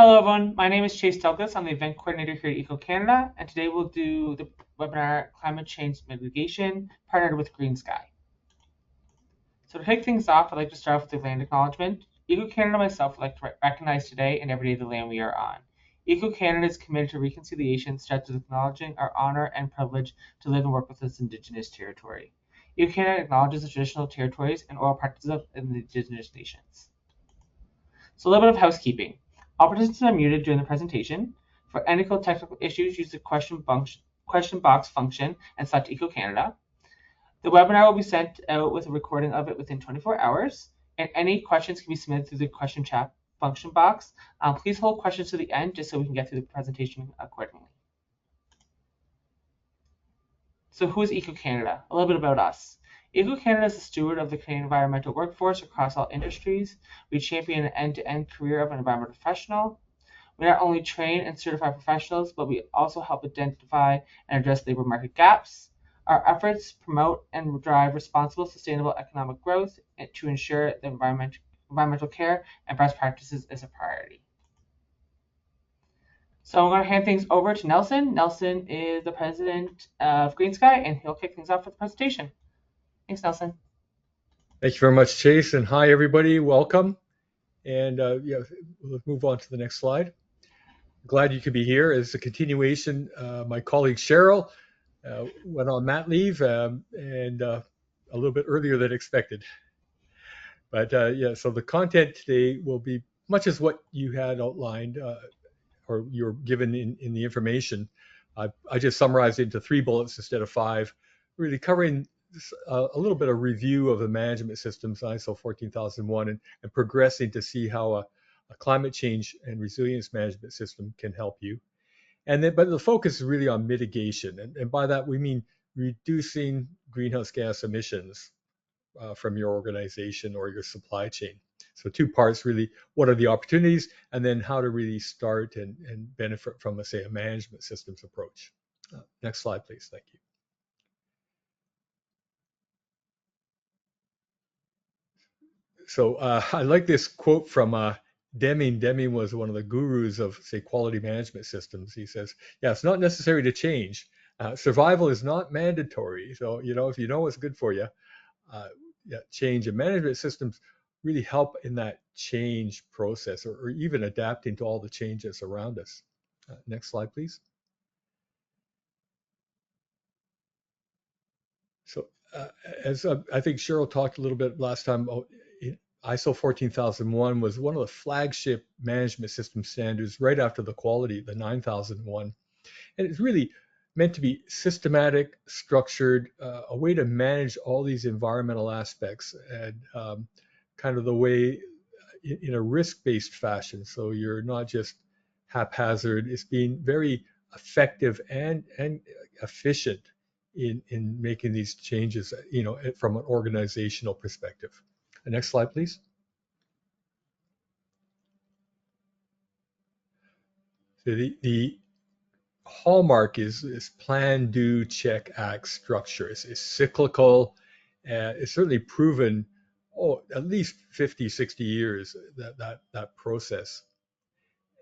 Hello everyone, my name is Chase Douglas. I'm the event coordinator here at Eco Canada, and today we'll do the webinar Climate Change Mitigation, partnered with Green Sky. So to kick things off, I'd like to start off with the land acknowledgement. Eco Canada and myself would like to recognize today and every day the land we are on. Eco Canada is committed to reconciliation, starts with acknowledging our honor and privilege to live and work with this Indigenous territory. Eco Canada acknowledges the traditional territories and oral practices of the Indigenous nations. So a little bit of housekeeping. All participants are muted during the presentation. For any technical issues, use the question box function and select Eco Canada. The webinar will be sent out with a recording of it within 24 hours, and any questions can be submitted through the question chat function box. Please hold questions to the end just so we can get through the presentation accordingly. So who is Eco Canada? A little bit about us. Eco Canada is the steward of the Canadian environmental workforce across all industries. We champion an end-to-end career of an environmental professional. We not only train and certify professionals, but we also help identify and address labor market gaps. Our efforts promote and drive responsible, sustainable economic growth to ensure the environmental care and best practices is a priority. So I'm going to hand things over to Nelson. Nelson is the president of Green Sky, and he'll kick things off with the presentation. Thanks, Nelson. Thank you very much, Chase, and hi, everybody. Welcome. And we'll move on to the next slide. Glad you could be here. As a continuation, my colleague Cheryl went on mat leave and a little bit earlier than expected. But so the content today will be much as what you had outlined or you were given in the information. I just summarized it into 3 bullets instead of 5, really covering a little bit of review of the management systems, ISO 14001, and progressing to see how a climate change and resilience management system can help you. But the focus is really on mitigation. And by that, we mean reducing greenhouse gas emissions from your organization or your supply chain. So 2 parts really, what are the opportunities, and then how to really start and benefit from, say, a management systems approach. Next slide, please. Thank you. So I like this quote from Deming. Deming was one of the gurus of, say, quality management systems. He says, yeah, it's not necessary to change. Survival is not mandatory. So, if you know what's good for you, change. And management systems really help in that change process or even adapting to all the changes around us. Next slide, please. So as I think Cheryl talked a little bit last time, ISO 14001 was one of the flagship management system standards right after the quality, the 9001. And it's really meant to be systematic, structured, a way to manage all these environmental aspects and kind of the way in a risk-based fashion. So you're not just haphazard, it's being very effective and efficient in making these changes, from an organizational perspective. The next slide, please. So the hallmark is plan, do, check, act structure. It's cyclical. It's certainly proven, at least 50, 60 years, that process.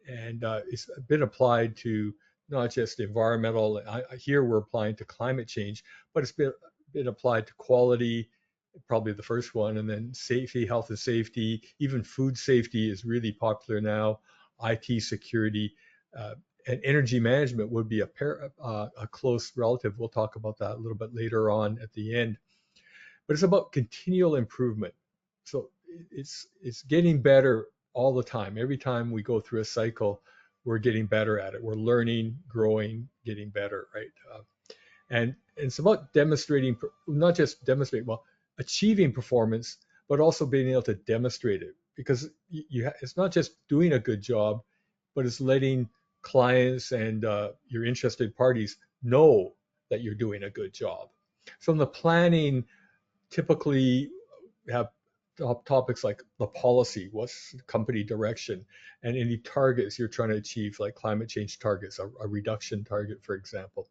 And it's been applied to not just environmental, here we're applying to climate change, but it's been applied to quality, probably the first one, and then safety, health and safety, even food safety is really popular now, IT security, and energy management would be a close relative. We'll talk about that a little bit later on at the end. But it's about continual improvement. So it's getting better all the time. Every time we go through a cycle, we're getting better at it. We're learning, growing, getting better, right? And it's about demonstrating, not just demonstrating, well, achieving performance, but also being able to demonstrate it. Because it's not just doing a good job, but it's letting clients and your interested parties know that you're doing a good job. So in the planning, typically have topics like the policy, what's the company direction, and any targets you're trying to achieve, like climate change targets, a reduction target, for example.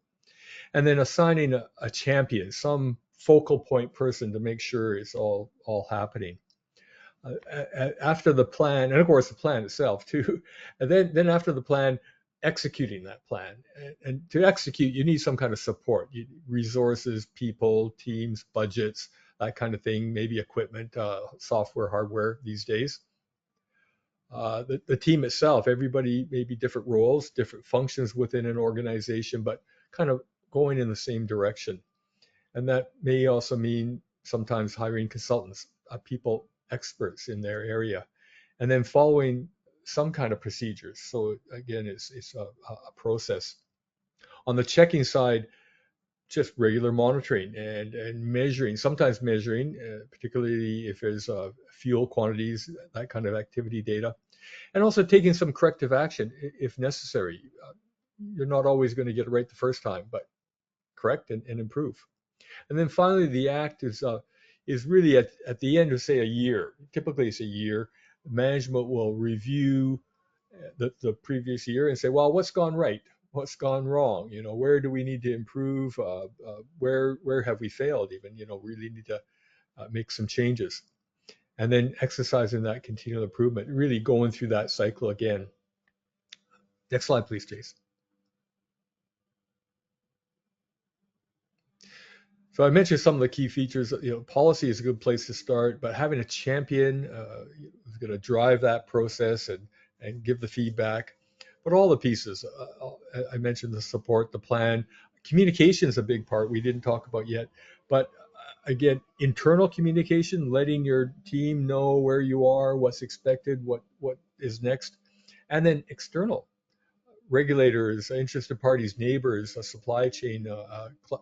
And then assigning a champion, some focal point person to make sure it's all happening. After the plan, and of course the plan itself too, and then after the plan, executing that plan. And to execute, you need some kind of support, resources, people, teams, budgets, that kind of thing, maybe equipment, software, hardware these days. The team itself, everybody maybe different roles, different functions within an organization, but kind of going in the same direction. And that may also mean sometimes hiring consultants, people experts in their area, and then following some kind of procedures. So again, it's a process. On the checking side, just regular monitoring and measuring, sometimes measuring, particularly if there's fuel quantities, that kind of activity data, and also taking some corrective action if necessary. You're not always going to get it right the first time, but correct and improve. And then finally, the act is really at the end of, say, a year. Typically, it's a year. Management will review the previous year and say, well, what's gone right? What's gone wrong? Where do we need to improve? Where have we failed? Even, really need to make some changes. And then exercising that continual improvement, really going through that cycle again. Next slide, please, Jason. So I mentioned some of the key features. Policy is a good place to start, but having a champion who's going to drive that process and give the feedback. But all the pieces, I mentioned the support, the plan. Communication is a big part we didn't talk about yet. But again, internal communication, letting your team know where you are, what's expected, what is next. And then external, regulators, interested parties, neighbors, supply chain,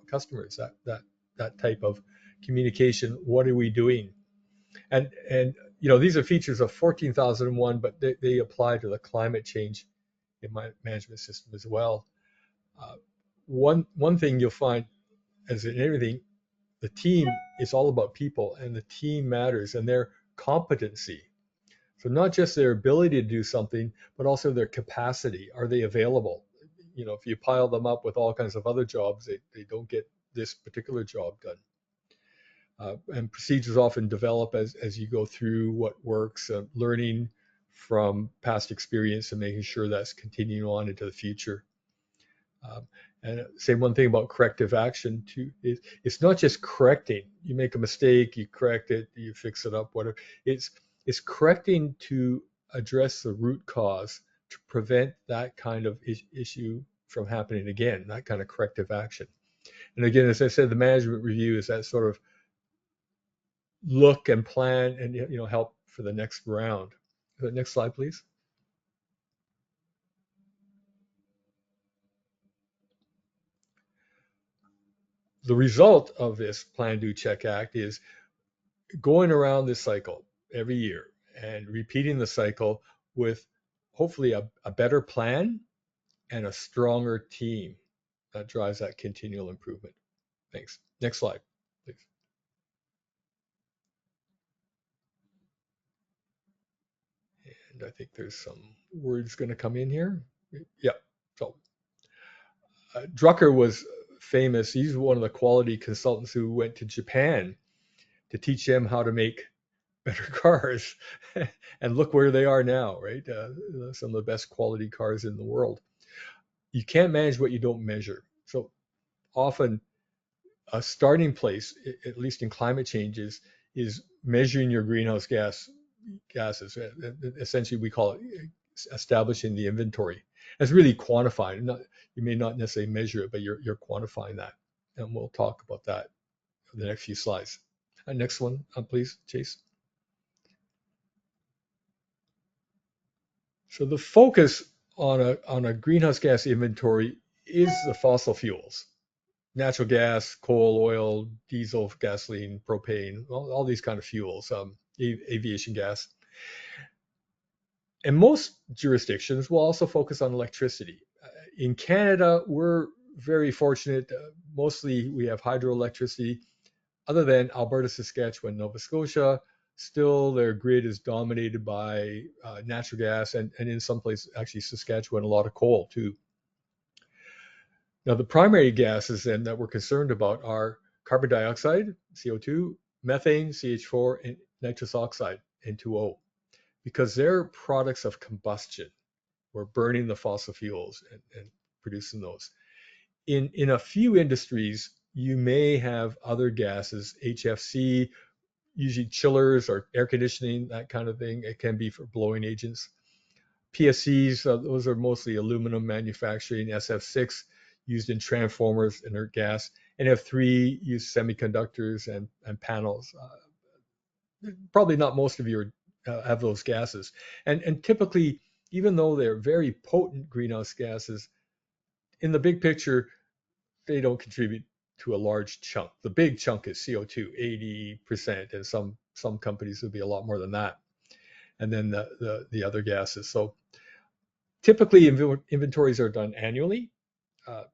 customers, that type of communication. What are we doing? And these are features of 14,001, but they apply to the climate change in my management system as well. One thing you'll find, as in everything, the team is all about people, and the team matters and their competency. So not just their ability to do something, but also their capacity. Are they available? If you pile them up with all kinds of other jobs, they don't get this particular job done. And procedures often develop as you go through what works, learning from past experience and making sure that's continuing on into the future. And say one thing about corrective action too, it's not just correcting. You make a mistake, you correct it, you fix it up, whatever. It's correcting to address the root cause, to prevent that kind of issue from happening again, that kind of corrective action. And again, as I said, the management review is that sort of look and plan and help for the next round. The next slide, please. The result of this plan, do, check, act is going around this cycle every year and repeating the cycle with hopefully a better plan and a stronger team that drives that continual improvement. Thanks. Next slide, please. And I think there's some words going to come in here. Yeah. So Drucker was famous. He's one of the quality consultants who went to Japan to teach them how to make better cars. And look where they are now, right? Some of the best quality cars in the world. You can't manage what you don't measure. So often a starting place, at least in climate change, is measuring your greenhouse gases. Essentially, we call it establishing the inventory. It's really quantifying. You may not necessarily measure it, but you're quantifying that. And we'll talk about that in the next few slides. Next one, please, Chase. So the focus on a greenhouse gas inventory is the fossil fuels. Natural gas, coal, oil, diesel, gasoline, propane, all these kind of fuels, aviation gas. And most jurisdictions will also focus on electricity. In Canada, we're very fortunate. Mostly we have hydroelectricity. Other than Alberta, Saskatchewan, Nova Scotia, still their grid is dominated by natural gas, and in some places, actually Saskatchewan, a lot of coal too. Now, the primary gases then that we're concerned about are carbon dioxide, CO2, methane, CH4, and nitrous oxide. N2O, because they're products of combustion. We're burning the fossil fuels and producing those. In a few industries, you may have other gases, HFC, usually chillers or air conditioning, that kind of thing. It can be for blowing agents. PSCs, those are mostly aluminum manufacturing. SF6 used in transformers, inert gas. NF3 use semiconductors and panels. Probably not most of you have those gases. And typically, even though they're very potent greenhouse gases, in the big picture, they don't contribute to a large chunk. The big chunk is CO2, 80%, and some companies would be a lot more than that. And then the other gases. So typically inventories are done annually. Uh,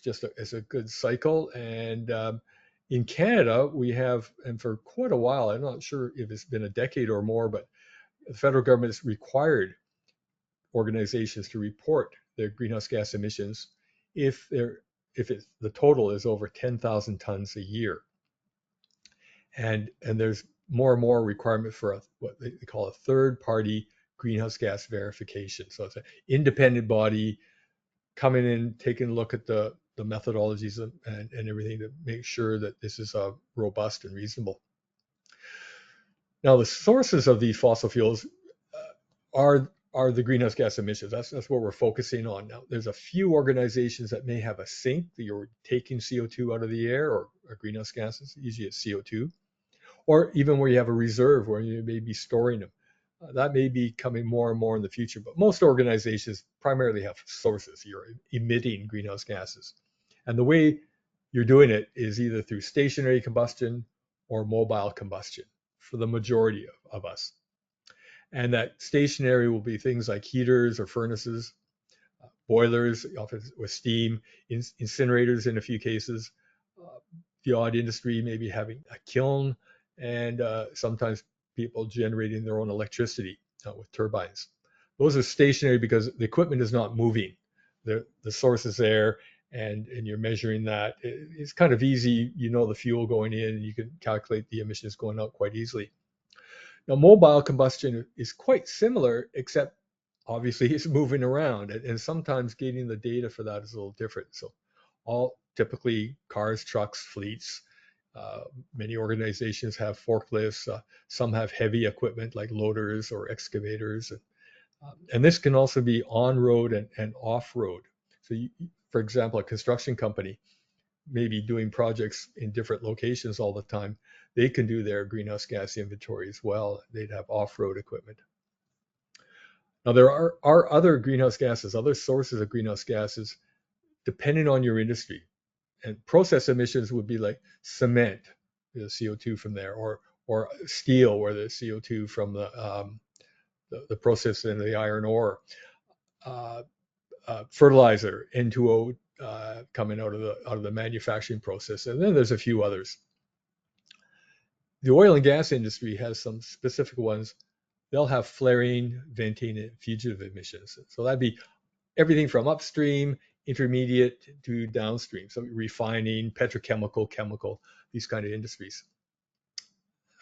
it's a good cycle. And in Canada, we have, and for quite a while, I'm not sure if it's been a decade or more, but the federal government has required organizations to report their greenhouse gas emissions if the total is over 10,000 tons a year. And there's more and more requirement for what they call a third party greenhouse gas verification. So it's an independent body coming in, taking a look at the methodologies and everything to make sure that this is robust and reasonable. Now, the sources of these fossil fuels are the greenhouse gas emissions. That's what we're focusing on now. There's a few organizations that may have a sink that you're taking CO2 out of the air or greenhouse gases. Usually it's CO2, or even where you have a reserve where you may be storing them. That may be coming more and more in the future, but most organizations primarily have sources. You're emitting greenhouse gases. And the way you're doing it is either through stationary combustion or mobile combustion for the majority of us. And that stationary will be things like heaters or furnaces, boilers, often with steam, incinerators in a few cases, the odd industry maybe having a kiln, and sometimes people generating their own electricity with turbines. Those are stationary because the equipment is not moving. The source is there, and you're measuring that. It's kind of easy. You know the fuel going in, and you can calculate the emissions going out quite easily. Now, mobile combustion is quite similar, except obviously it's moving around, and sometimes getting the data for that is a little different. So, all typically cars, trucks, fleets. Many organizations have forklifts. Some have heavy equipment like loaders or excavators, and this can also be on road and off road. So, for example, a construction company may be doing projects in different locations all the time. They can do their greenhouse gas inventory as well. They'd have off-road equipment. Now, there are other greenhouse gases, other sources of greenhouse gases, depending on your industry. And process emissions would be like cement, the CO2 from there, or steel, where the CO2 from the process in the iron ore, fertilizer, N2O coming out of the manufacturing process, and then there's a few others. The oil and gas industry has some specific ones. They'll have flaring, venting, and fugitive emissions. So that'd be everything from upstream, intermediate to downstream. So refining, petrochemical, chemical, these kind of industries.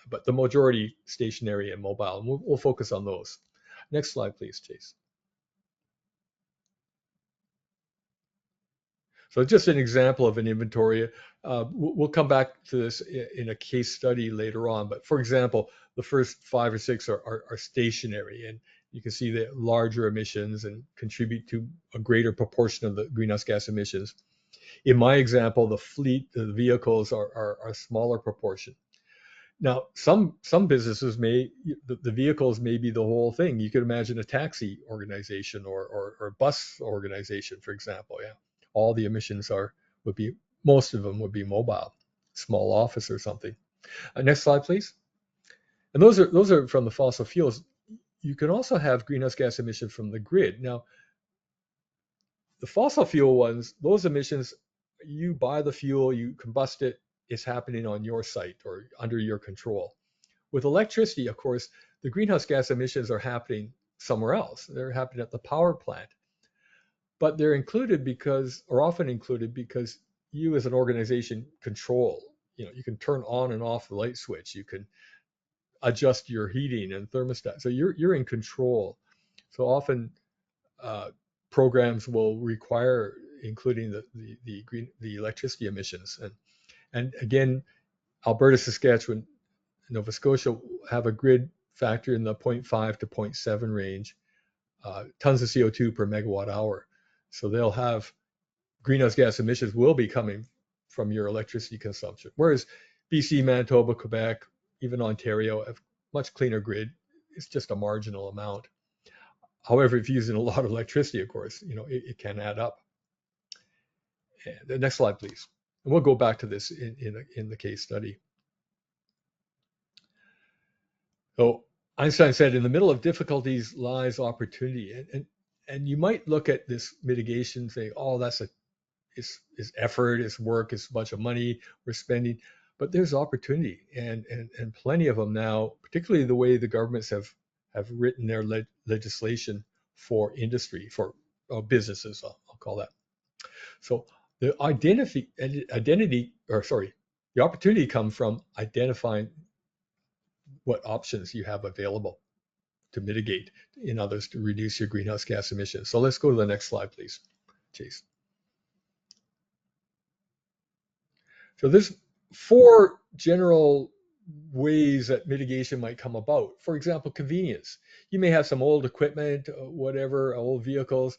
But the majority stationary and mobile, and we'll focus on those. Next slide, please, Chase. So just an example of an inventory. We'll come back to this in a case study later on. But for example, the first 5 or 6 are stationary, and you can see the larger emissions and contribute to a greater proportion of the greenhouse gas emissions. In my example, the vehicles are a smaller proportion. Now, some businesses the vehicles may be the whole thing. You could imagine a taxi organization or bus organization, for example. Yeah, all the emissions most of them would be mobile, small office or something. Next slide, please. And those are from the fossil fuels. You can also have greenhouse gas emissions from the grid. Now, the fossil fuel ones, those emissions, you buy the fuel, you combust it, it's happening on your site or under your control. With electricity, of course, the greenhouse gas emissions are happening somewhere else. They're happening at the power plant. But they're often included because you as an organization control. You can turn on and off the light switch. You can adjust your heating and thermostat. So you're in control. So often uh, programs will require including the electricity emissions. And again, Alberta, Saskatchewan, Nova Scotia have a grid factor in the zero point 0.5 to zero point 0.7 range, tons of CO2 per megawatt hour. So they'll have greenhouse gas emissions will be coming from your electricity consumption. Whereas BC, Manitoba, Quebec, even Ontario have much cleaner grid. It's just a marginal amount. However, if you're using a lot of electricity, of course, it can add up. And the next slide, please. And we'll go back to this in the case study. So Einstein said, in the middle of difficulties lies opportunity. And you might look at this mitigation and say, oh, it's effort, it's work, it's a bunch of money we're spending. But there's opportunity and plenty of them now, particularly the way the governments have written their legislation for industry, for businesses, I'll call that. So the the opportunity comes from identifying what options you have available to mitigate, in others, to reduce your greenhouse gas emissions. So let's go to the next slide, please, Chase. So there's 4 general ways that mitigation might come about. For example, convenience. You may have some old equipment, whatever, old vehicles.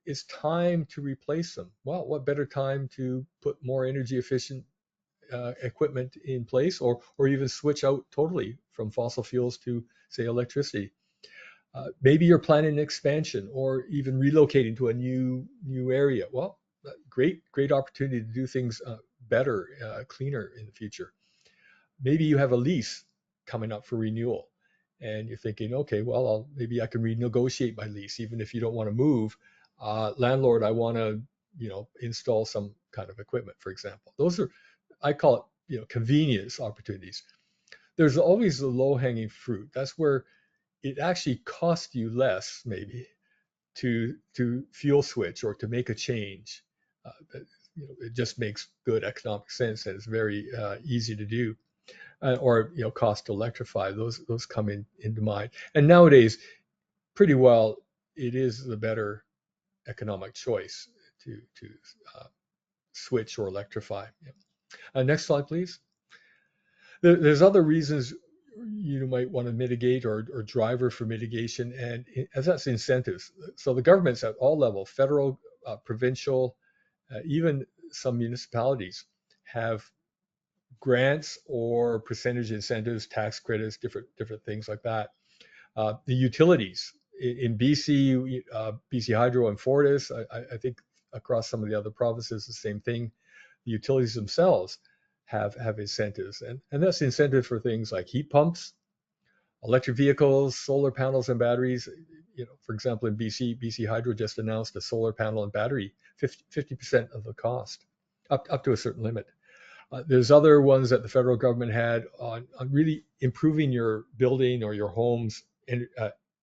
It's time to replace them. Well, what better time to put more energy efficient equipment in place, or even switch out totally from fossil fuels to, say, electricity. Maybe you're planning an expansion or even relocating to a new area. Well, great opportunity to do things better, cleaner in the future. Maybe you have a lease coming up for renewal, and you're thinking, okay, well, maybe I can renegotiate my lease even if you don't want to move. Landlord, I want to install some kind of equipment, for example. Those are, I call it, convenience opportunities. There's always the low-hanging fruit. That's where it actually costs you less, maybe, to fuel switch or to make a change. It just makes good economic sense and it's very easy to do. Or cost to electrify. Those come into mind. And nowadays, pretty well, it is the better economic choice to switch or electrify. Yeah. Next slide, please. There's other reasons you might want to mitigate or driver for mitigation, and as that's incentives. So the governments at all levels, federal, provincial, even some municipalities have grants or percentage incentives, tax credits, different things like that. The utilities in BC, BC Hydro and Fortis, I think across some of the other provinces, the same thing. The utilities themselves have incentives, and that's incentive for things like heat pumps, electric vehicles, solar panels and batteries. For example, in BC Hydro just announced a solar panel and battery, 50% of the cost, up to a certain limit. There's other ones that the federal government had on really improving your building or your home's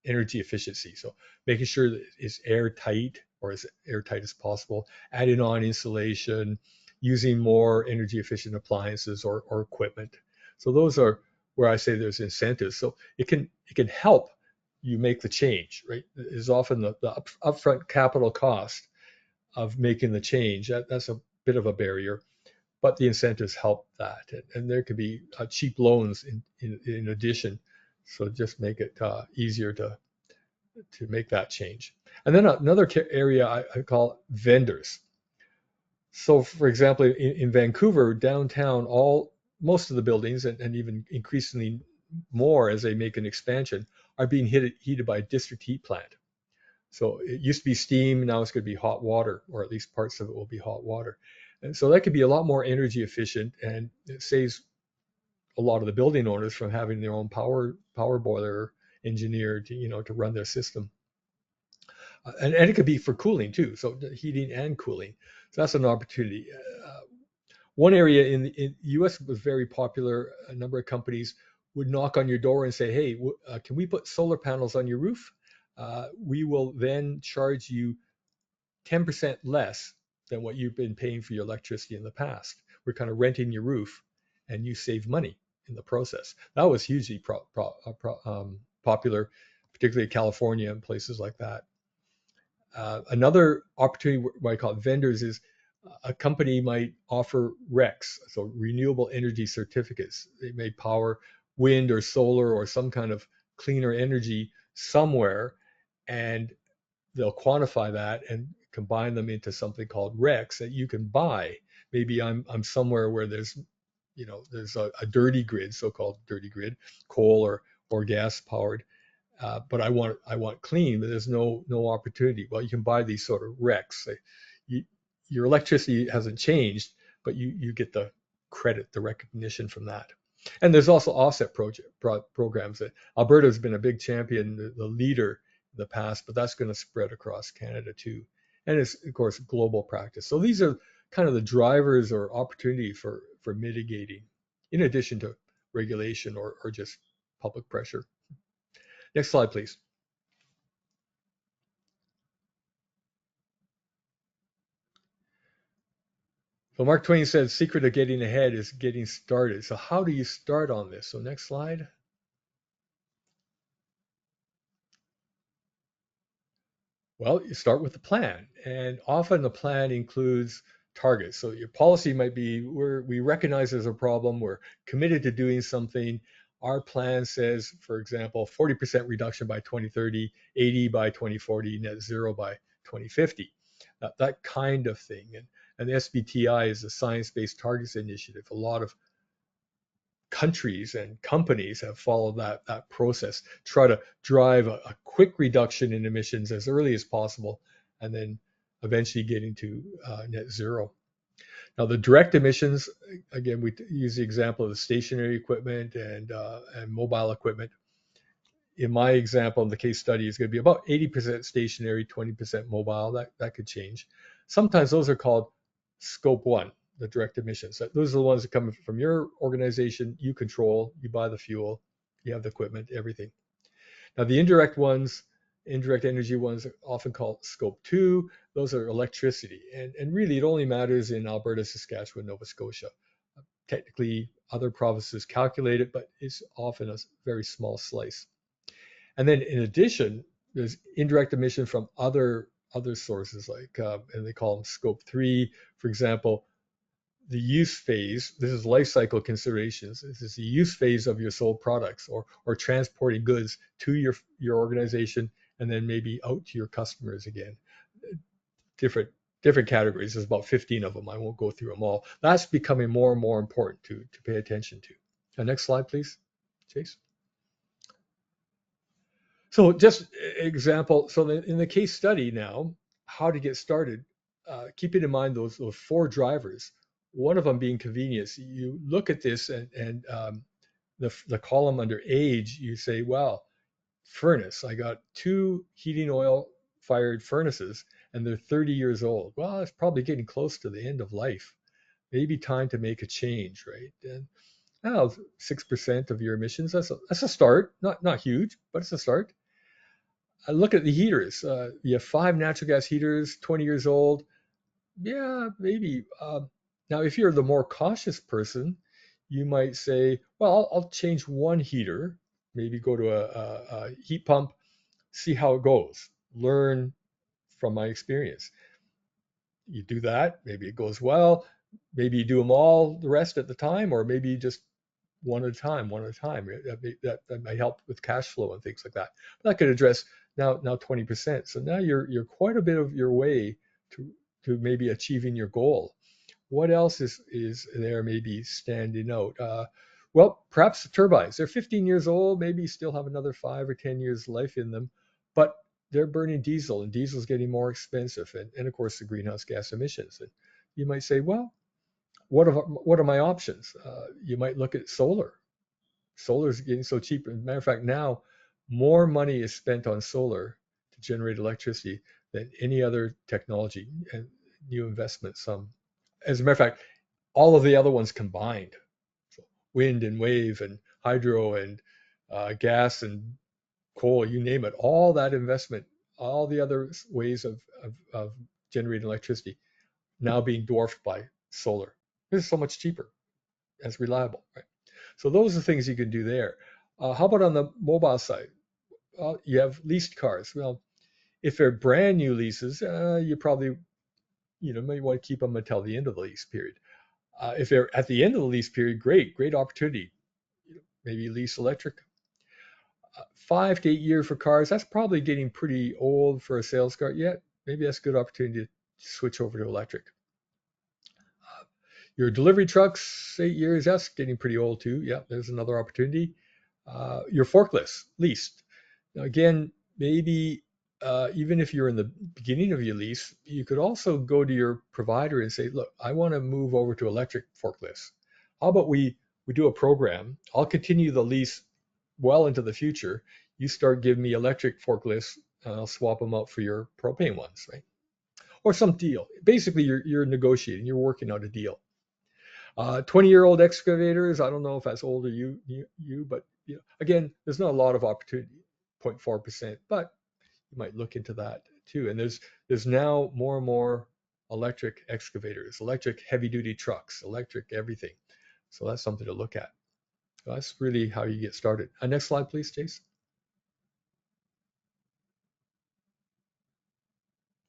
energy efficiency. So making sure that it's airtight or as airtight as possible, adding on insulation, using more energy efficient appliances or equipment. So those are where I say there's incentives. So it can help you make the change, right? Is often the upfront capital cost of making the change. That's a bit of a barrier, but the incentives help that. And there could be cheap loans in addition. So just make it easier to make that change. And then another area I call vendors. So for example, in Vancouver, downtown, most of the buildings, and even increasingly more as they make an expansion, are being heated by a district heat plant. So it used to be steam, now it's going to be hot water, or at least parts of it will be hot water. And so that could be a lot more energy efficient, and it saves a lot of the building owners from having their own power boiler engineered to run their system. And it could be for cooling too, so heating and cooling. So that's an opportunity. One area in the U.S. was very popular. A number of companies would knock on your door and say, "Hey, can we put solar panels on your roof? We will then charge you 10% less than what you've been paying for your electricity in the past. We're kind of renting your roof, and you save money." in the process. That was hugely popular, particularly in California and places like that. Another opportunity, what I call it vendors, is a company might offer RECs, so renewable energy certificates. They may power wind or solar or some kind of cleaner energy somewhere, and they'll quantify that and combine them into something called RECs that you can buy. Maybe I'm somewhere where there's a dirty grid, so-called dirty grid, coal or gas powered, but I want clean, but there's no opportunity. Well, you can buy these sort of RECs. You, your electricity hasn't changed, but you get the credit, the recognition from that. And there's also offset programs that Alberta's been a big champion, the leader in the past, but that's going to spread across Canada too. And it's, of course, global practice. So these are kind of the drivers or opportunity for mitigating, in addition to regulation or just public pressure. Next slide, please. So Mark Twain said, secret of getting ahead is getting started. So how do you start on this? So next slide. Well, you start with the plan, and often the plan includes targets. So your policy might be, we recognize there's a problem, we're committed to doing something. Our plan says, for example, 40% reduction by 2030, 80 by 2040, net zero by 2050. That kind of thing. And the SBTI is the Science Based Targets Initiative. A lot of countries and companies have followed that process, try to drive a quick reduction in emissions as early as possible, and then eventually getting to net zero. Now, the direct emissions, again, we use the example of the stationary equipment and mobile equipment. In my example, the case study is going to be about 80% stationary, 20% mobile. That could change. Sometimes those are called scope one, the direct emissions. Those are the ones that come from your organization. You control, you buy the fuel, you have the equipment, everything. Now, the indirect ones, indirect energy ones, are often called scope two. Those are electricity. And really, it only matters in Alberta, Saskatchewan, Nova Scotia. Technically, other provinces calculate it, but it's often a very small slice. And then in addition, there's indirect emission from other sources, like and they call them scope three. For example, the use phase. This is life cycle considerations. This is the use phase of your sold products, or transporting goods to your organization and then maybe out to your customers again. Different different categories. There's about 15 of them. I won't go through them all. That's becoming more and more important to pay attention to. Next slide, please, Chase. So just example, so in the case study now, how to get started, keeping in mind those four drivers, one of them being convenience. You look at this and the column under age, you say, well, furnace, I got two heating oil fired furnaces and they're 30 years old. Well, it's probably getting close to the end of life. Maybe time to make a change, right? And now 6% of your emissions, that's a start, not huge, but it's a start. I look at the heaters. You have 5 natural gas heaters, 20 years old. Yeah, maybe. Now, if you're the more cautious person, you might say, well, I'll change one heater, maybe go to a heat pump, see how it goes, learn from my experience. You do that, maybe it goes well. Maybe you do them all the rest at the time, or maybe just one at a time, one at a time. That might help with cash flow and things like that. That could address now 20%. So now you're quite a bit of your way to maybe achieving your goal. What else is there maybe standing out? Well, perhaps the turbines. They're 15 years old, maybe still have another 5 or 10 years life in them, but they're burning diesel, and diesel's getting more expensive, and of course the greenhouse gas emissions. And you might say, well, what are my options? You might look at solar. Solar is getting so cheap. As a matter of fact, now more money is spent on solar to generate electricity than any other technology and new investments. As a matter of fact, all of the other ones combined, so wind and wave and hydro and gas and coal, you name it, all that investment, all the other ways of generating electricity now being dwarfed by solar. This is so much cheaper, as reliable, right? So those are things you can do there. How about on the mobile side? You have leased cars. Well, if they're brand new leases, you probably may want to keep them until the end of the lease period. If they're at the end of the lease period, great opportunity. Maybe lease electric. 5 to 8 years for cars, that's probably getting pretty old for a sales car yet. Maybe that's a good opportunity to switch over to electric. Your delivery trucks, 8 years, that's getting pretty old too. Yeah, there's another opportunity. Your forklifts, leased. Now, again, maybe even if you're in the beginning of your lease, you could also go to your provider and say, look, I want to move over to electric forklifts. How about we do a program? I'll continue the lease well into the future. You start giving me electric forklifts, and I'll swap them out for your propane ones, right? Or some deal. Basically, you're negotiating, you're working out a deal. 20-year-old excavators, I don't know if that's older but again, there's not a lot of opportunity, 0.4%, but you might look into that too. And there's now more and more electric excavators, electric heavy duty trucks, electric everything. So that's something to look at. So that's really how you get started. Next slide, please, Jason.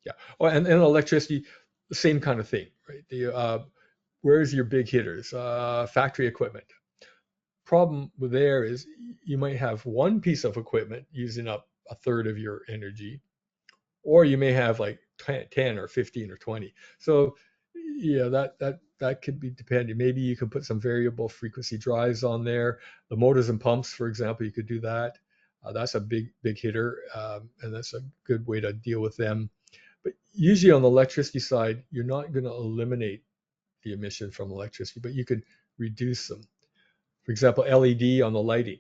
Yeah. Oh, and electricity, the same kind of thing, right? Where's your big hitters? Factory equipment. Problem with there is you might have one piece of equipment using up a third of your energy, or you may have like 10 or 15 or 20. So yeah, that could be depending. Maybe you could put some variable frequency drives on there. The motors and pumps, for example, you could do that. That's a big hitter, and that's a good way to deal with them. But usually on the electricity side, you're not going to eliminate the emission from electricity, but you could reduce them. For example, LED on the lighting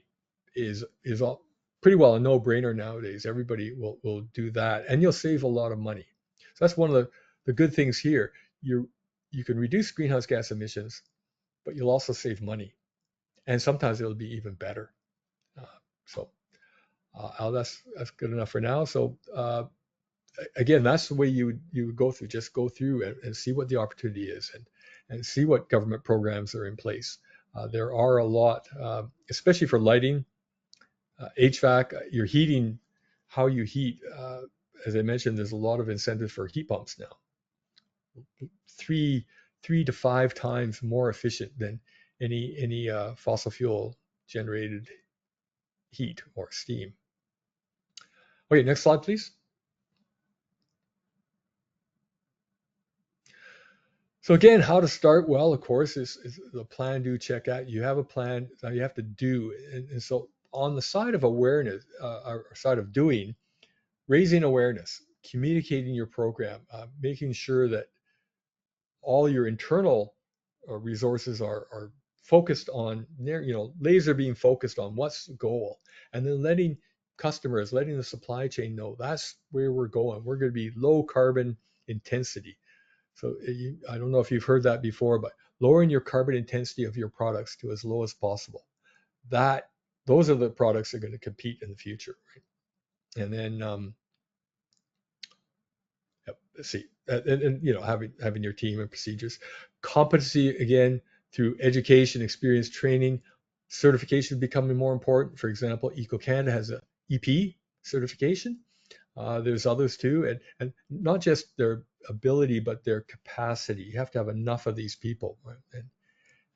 is all, pretty well a no-brainer nowadays. Everybody will do that, and you'll save a lot of money. So that's one of the good things here. You can reduce greenhouse gas emissions, but you'll also save money, and sometimes it'll be even better. Uh, so that's good enough for now. So again, that's the way you would go through. Just go through and see what the opportunity is, and see what government programs are in place. There are a lot, especially for lighting, HVAC, your heating, how you heat. As I mentioned, there's a lot of incentives for heat pumps now. Three to 5 times more efficient than any fossil fuel generated heat or steam. Okay, next slide, please. So again, how to start? Well, of course, is the plan, do, check, act. You have a plan, now you have to do. And so on the side of awareness, or side of doing, raising awareness, communicating your program, making sure that all your internal resources are focused on, laser being focused on what's the goal, and then letting customers, letting the supply chain know that's where we're going. We're going to be low carbon intensity. So I don't know if you've heard that before, but lowering your carbon intensity of your products to as low as possible. Those are the products that are going to compete in the future, right? And then let's see, and having your team and procedures, competency again through education, experience, training, certification becoming more important. For example, Eco Canada has a EP certification. There's others too, and not just their ability, but their capacity. You have to have enough of these people, right?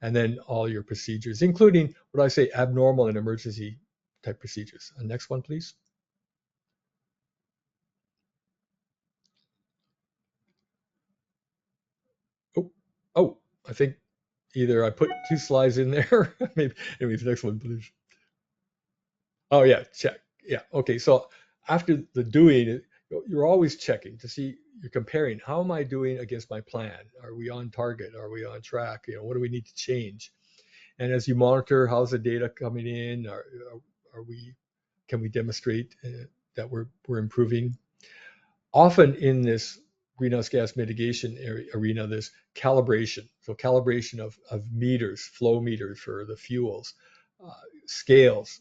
And then all your procedures, including what I say abnormal and emergency type procedures. Next one, please. Oh, oh, I think either I put 2 slides in there. maybe the next one, please. Oh yeah, check. Yeah, okay. So after the doing, you're always checking to see, you're comparing. How am I doing against my plan? Are we on target? Are we on track? What do we need to change? And as you monitor, how's the data coming in? Are we? Can we demonstrate that we're improving? Often in this greenhouse gas mitigation arena, there's calibration. So calibration of meters, flow meters for the fuels, scales,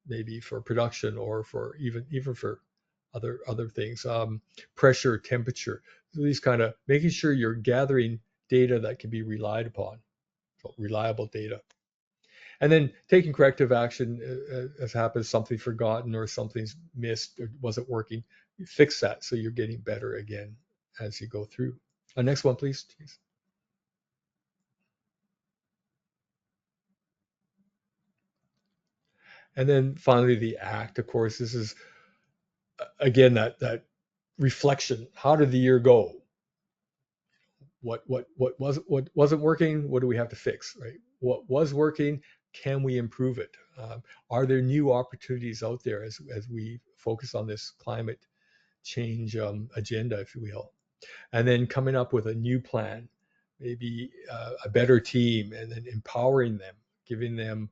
maybe for production or for even for other things, pressure, temperature. So these kind of making sure you're gathering data that can be relied upon, so reliable data. And then taking corrective action as happens, something forgotten or something's missed or wasn't working, you fix that so you're getting better again as you go through. Next one, please. Jeez. And then finally, the act. Of course, this is again that reflection. How did the year go? What wasn't working? What do we have to fix? Right? What was working? Can we improve it? Are there new opportunities out there as we focus on this climate change agenda, if you will? And then coming up with a new plan, maybe a better team, and then empowering them, giving them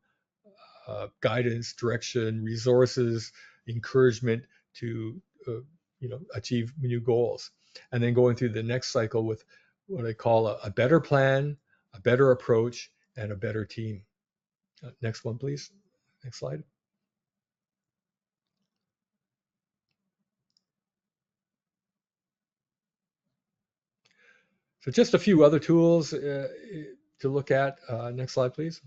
guidance, direction, resources, encouragement to achieve new goals, and then going through the next cycle with what I call a better plan, a better approach, and a better team. Next one, please. Next slide. So just a few other tools to look at. Next slide, please.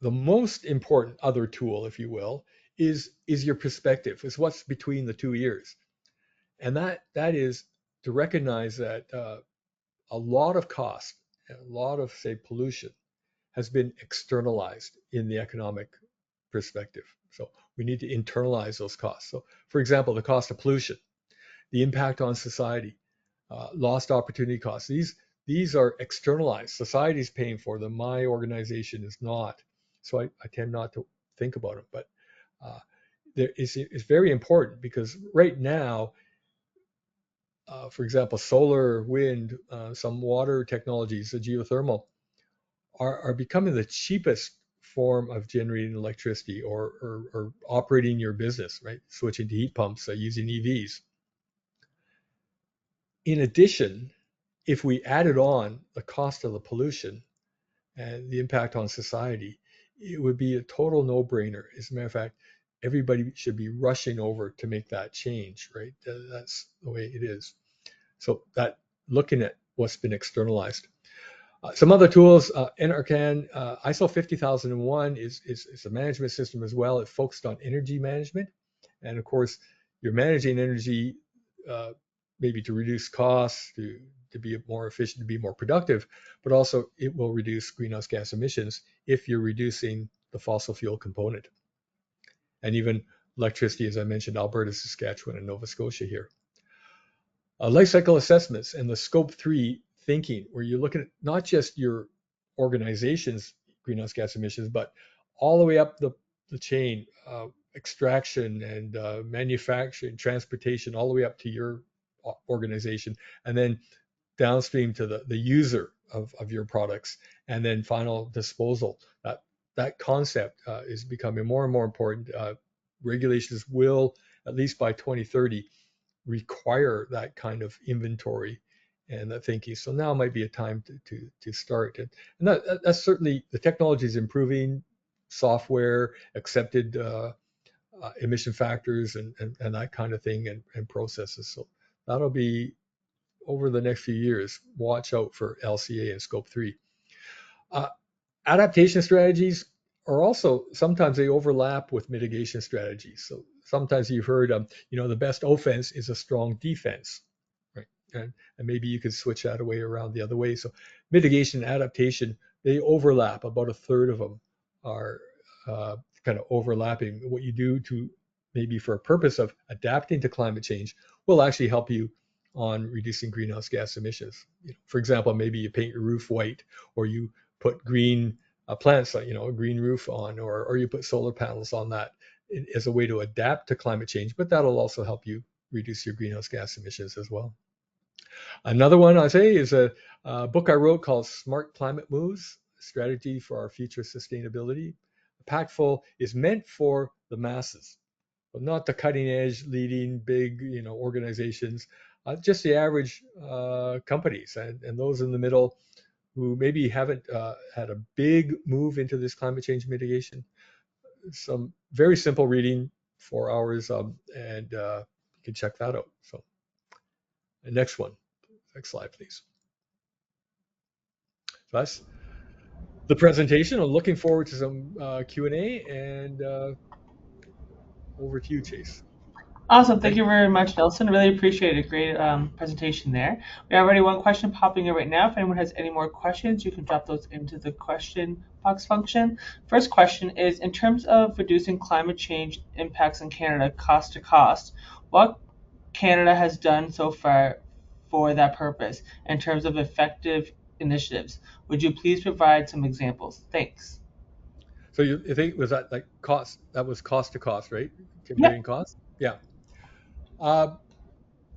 The most important other tool, if you will, is your perspective, is what's between the 2 years. And that is to recognize that a lot of cost, a lot of, say, pollution has been externalized in the economic perspective. So we need to internalize those costs. So, for example, the cost of pollution, the impact on society, lost opportunity costs. These are externalized. Society's paying for them. My organization is not. So I tend not to think about it. But it's very important because right now, for example, solar, wind, some water technologies, the geothermal, are becoming the cheapest form of generating electricity or operating your business, right? Switching to heat pumps, using EVs. In addition, if we added on the cost of the pollution and the impact on society, it would be a total no-brainer. As a matter of fact, everybody should be rushing over to make that change, right? That's the way it is. So that looking at what's been externalized. Some other tools, NRCan, ISO 50001 is a management system as well. It focused on energy management. And of course, you're managing energy uh, maybe to reduce costs, to be more efficient, to be more productive, but also it will reduce greenhouse gas emissions if you're reducing the fossil fuel component. And even electricity, as I mentioned, Alberta, Saskatchewan, and Nova Scotia here. Life cycle assessments and the scope 3 thinking, where you're looking at not just your organization's greenhouse gas emissions, but all the way up the chain, extraction and manufacturing, transportation, all the way up to your organization, and then downstream to the user of your products, and then final disposal. That concept is becoming more and more important. Regulations will, at least by 2030, require that kind of inventory and that thinking. So now might be a time to start. And that's certainly, the technology is improving, software, accepted emission factors and that kind of thing, and processes. So that'll be over the next few years. Watch out for LCA and scope 3. Uh, Adaptation strategies are also, sometimes they overlap with mitigation strategies. So sometimes you've heard, the best offense is a strong defense, right? And maybe you could switch that away around the other way. So mitigation and adaptation, they overlap. About a third of them are kind of overlapping. What you do to, maybe for a purpose of adapting to climate change, will actually help you on reducing greenhouse gas emissions. For example, maybe you paint your roof white, or you put green plants, a green roof on, or you put solar panels on that as a way to adapt to climate change, but that'll also help you reduce your greenhouse gas emissions as well. Another one I say is a book I wrote called Smart Climate Moves, Strategy for Our Future Sustainability. Impactful is meant for the masses, but not the cutting edge, leading big, organizations, just the average companies and those in the middle who maybe haven't had a big move into this climate change mitigation. Some very simple reading, 4 hours, and you can check that out. So, the next one. Next slide, please. So that's the presentation. I'm looking forward to some Q&A, and over to you, Chase. Awesome. Thank Thank you very much, Nelson. Really appreciate it. Great presentation there. We have already one question popping in right now. If anyone has any more questions, you can drop those into the question box function. First question is, in terms of reducing climate change impacts in Canada cost to cost, what Canada has done so far for that purpose in terms of effective initiatives? Would you please provide some examples? Thanks. So you think was that like cost? That was cost to cost, right? Yep. Comparing costs. Yeah. Uh,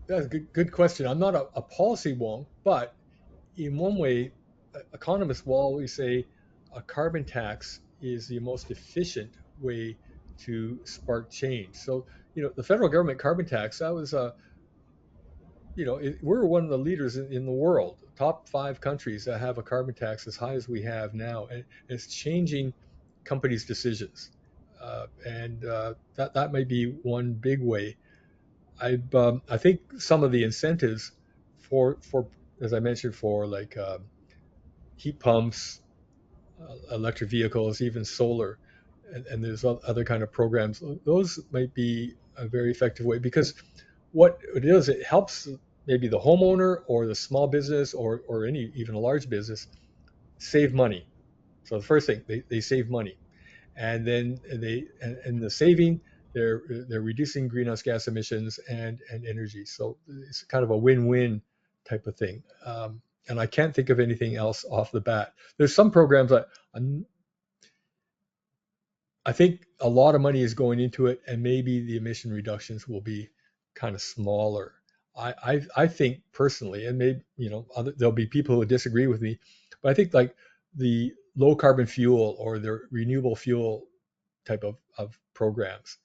that's a good question. I'm not a policy wonk, but in one way, economists will always say a carbon tax is the most efficient way to spark change. So, the federal government carbon tax, that was we're one of the leaders in the world, top 5 countries that have a carbon tax as high as we have now, and it's changing companies' decisions. And that might be one big way. I think some of the incentives for as I mentioned, for like heat pumps, electric vehicles, even solar, and there's other kind of programs. Those might be a very effective way, because what it is, it helps maybe the homeowner or the small business, or any even a large business save money. So the first thing, they save money, and then and the saving, they're reducing greenhouse gas emissions and energy. So it's kind of a win-win type of thing. And I can't think of anything else off the bat. There's some programs that I think a lot of money is going into it, and maybe the emission reductions will be kind of smaller. I think personally, and maybe there'll be people who disagree with me, but I think like the low carbon fuel or the renewable fuel type of programs,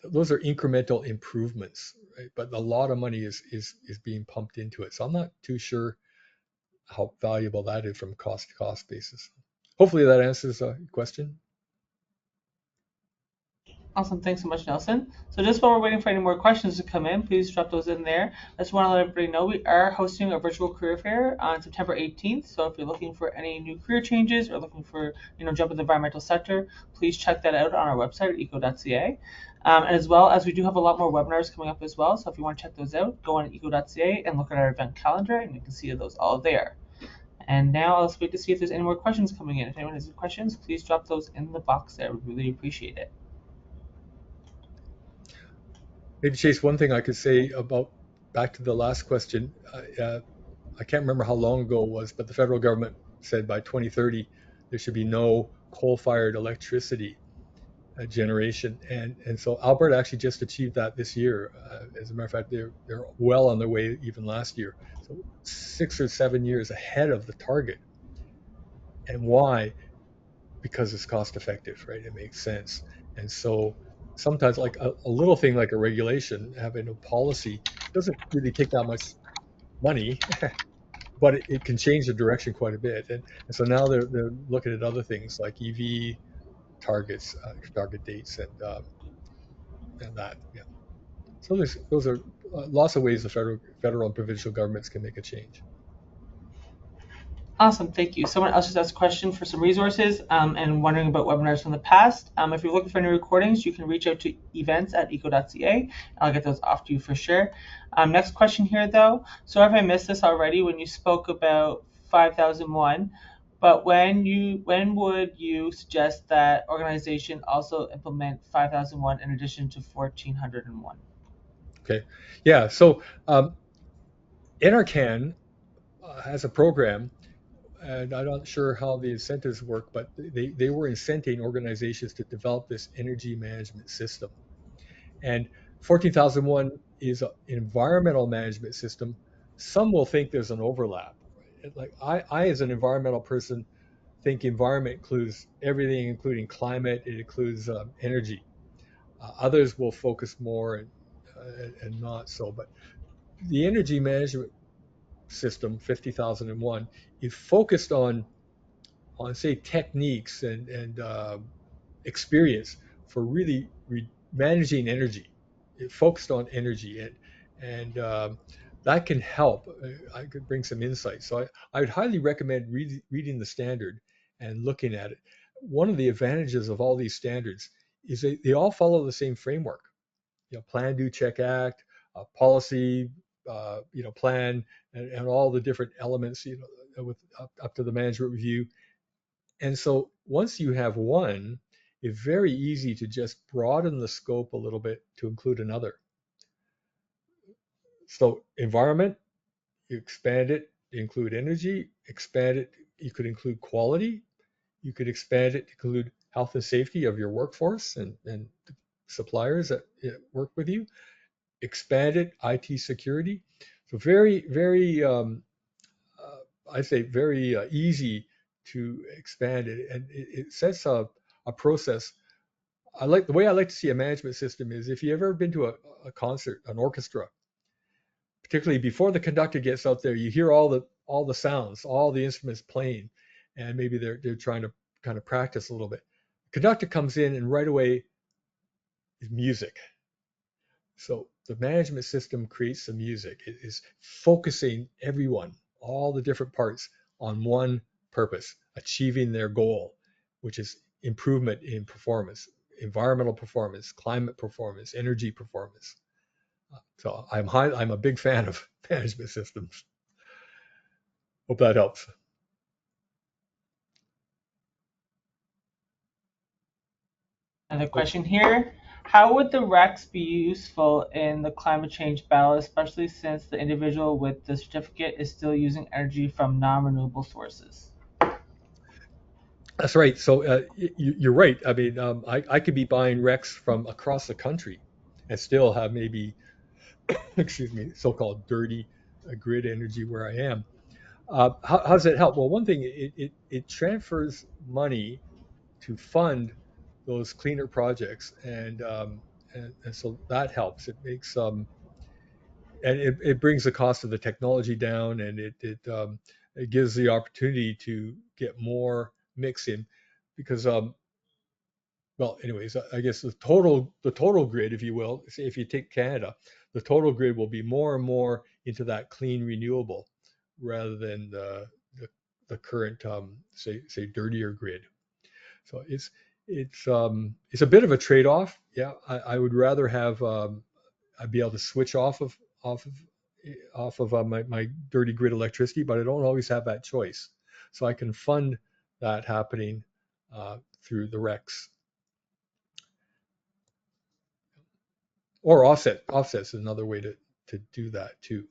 those are incremental improvements, right? But a lot of money is being pumped into it, so I'm not too sure how valuable that is from cost to cost basis. Hopefully that answers your question. Awesome. Thanks so much, Nelson. So just while we're waiting for any more questions to come in, please drop those in there. I just want to let everybody know we are hosting a virtual career fair on September 18th. So if you're looking for any new career changes or looking for, jump in the environmental sector, please check that out on our website at eco.ca. And as well as we do have a lot more webinars coming up as well. So if you want to check those out, go on eco.ca and look at our event calendar, and you can see those all there. And now let's wait to see if there's any more questions coming in. If anyone has any questions, please drop those in the box there. We really appreciate it. Maybe, Chase, one thing I could say about, back to the last question. I can't remember how long ago it was, but the federal government said by 2030 there should be no coal-fired electricity generation, and so Alberta actually just achieved that this year. As a matter of fact, they're well on their way even last year. So 6 or 7 years ahead of the target. And why? Because it's cost effective, right? It makes sense. And so sometimes, like a little thing like a regulation, having a policy doesn't really take that much money, but it can change the direction quite a bit. And so now they're looking at other things like EV targets, target dates, and that. Yeah. So those are lots of ways the federal and provincial governments can make a change. Awesome, thank you. Someone else just asked a question for some resources and wondering about webinars from the past. If you're looking for any recordings, you can reach out to events@eco.ca. I'll get those off to you for sure. Next question here, though. Sorry if I missed this already when you spoke about 5001, but when would you suggest that organization also implement 5001 in addition to 1401? Okay. Yeah. So NRCan has a program, and I'm not sure how the incentives work, but they were incenting organizations to develop this energy management system. And 14,001 is an environmental management system. Some will think there's an overlap. Right? Like I, as an environmental person, think environment includes everything, including climate. It includes energy. Others will focus more and not so. But the energy management system, 50,001, is focused on say techniques and experience for really managing energy. It focused on energy, and that can help. I could bring some insight. So I would highly recommend reading the standard and looking at it. One of the advantages of all these standards is they all follow the same framework. Plan, do, check, act, policy, plan, and all the different elements, with up to the management review. And so once you have one, it's very easy to just broaden the scope a little bit to include another. So environment, you expand it, you include energy, expand it, you could include quality, you could expand it to include health and safety of your workforce and suppliers that work with you, expand it, IT security. So very, very, I say very easy to expand it. And it sets a process. The way I like to see a management system is if you've ever been to a concert, an orchestra, particularly before the conductor gets out there, you hear all the sounds, all the instruments playing, and maybe they're trying to kind of practice a little bit. The conductor comes in and right away is music. So the management system creates the music. It is focusing everyone, all the different parts, on one purpose, achieving their goal, which is improvement in performance, environmental performance, climate performance, energy performance. So I'm a big fan of management systems. Hope that helps. Another Oh, question here. How would the REX be useful in the climate change battle, especially since the individual with the certificate is still using energy from non-renewable sources? that's right. So you're right. I mean, I could be buying Rex from across the country and still have maybe, excuse me, so-called dirty grid energy where I am. How does it help? Well, one thing, it transfers money to fund those cleaner projects, and so that helps. It makes and it brings the cost of the technology down, and it gives the opportunity to get more mix in, because well, anyways, I guess the total grid, if you will, say if you take Canada, the total grid will be more and more into that clean renewable rather than the current say dirtier grid. So it's a bit of a trade-off. Yeah, I would rather have I'd be able to switch off of my dirty grid electricity, but I don't always have that choice. So I can fund that happening through the RECs. Or offsets is another way to do that too.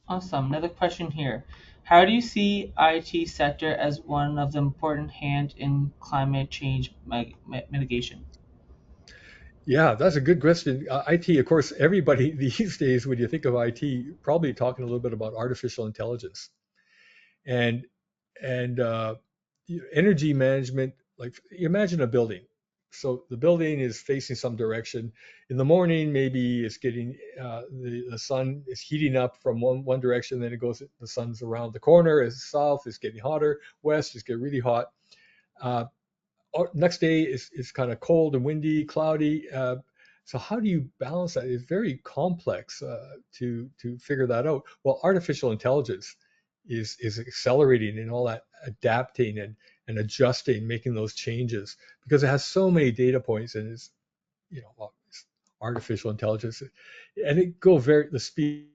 Awesome. Another question here. How do you see IT sector as one of the important hand in climate change mitigation? Yeah, that's a good question. IT, of course, everybody these days, when you think of IT, probably talking a little bit about artificial intelligence and and energy management. Like, imagine a building. So the building is facing some direction. In the morning, maybe it's getting the sun is heating up from one direction, then it goes, the sun's around the corner. As south, it's getting hotter. West, it's getting really hot. Uh, Next day is kind of cold and windy, cloudy. So how do you balance that? It's very complex to figure that out. Well, artificial intelligence is accelerating in all that adapting and adjusting, making those changes because it has so many data points, and well, it's artificial intelligence, and it go very the speed.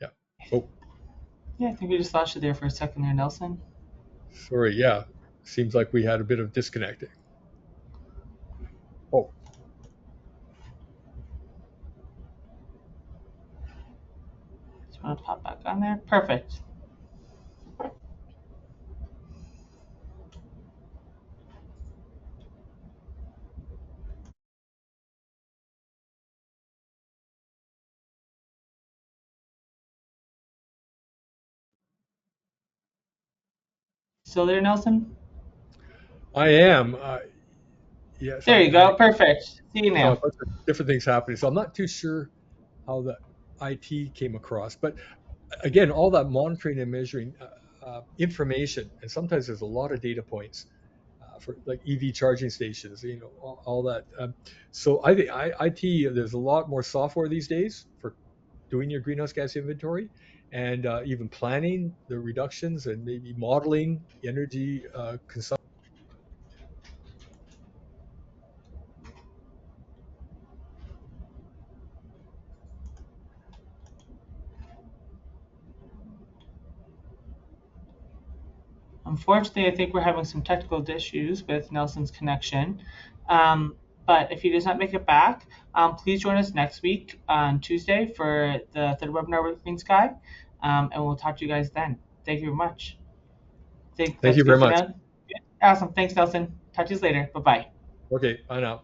Yeah. Oh, Yeah, I think we just lost you there for a second there, Nelson. sorry. Yeah. Seems like we had a bit of disconnecting. Oh, Just want to pop back on there. Perfect. Still there, Nelson? I am. Yes, There you go. Perfect. See you saw a now. bunch of different things happening. So I'm not too sure how the IT came across, but again, all that monitoring and measuring information, and sometimes there's a lot of data points for like EV charging stations, all that. So I think IT, there's a lot more software these days for doing your greenhouse gas inventory, and even planning the reductions and maybe modeling energy consumption. Unfortunately, I think we're having some technical issues with Nelson's connection. Um, but if he does not make it back, please join us next week on Tuesday for the third webinar with Green Sky, and we'll talk to you guys then. Thank you very much. Think Thank that's you very good for much. now? Awesome. Thanks, Nelson. Talk to you later. Bye bye. Okay, bye now.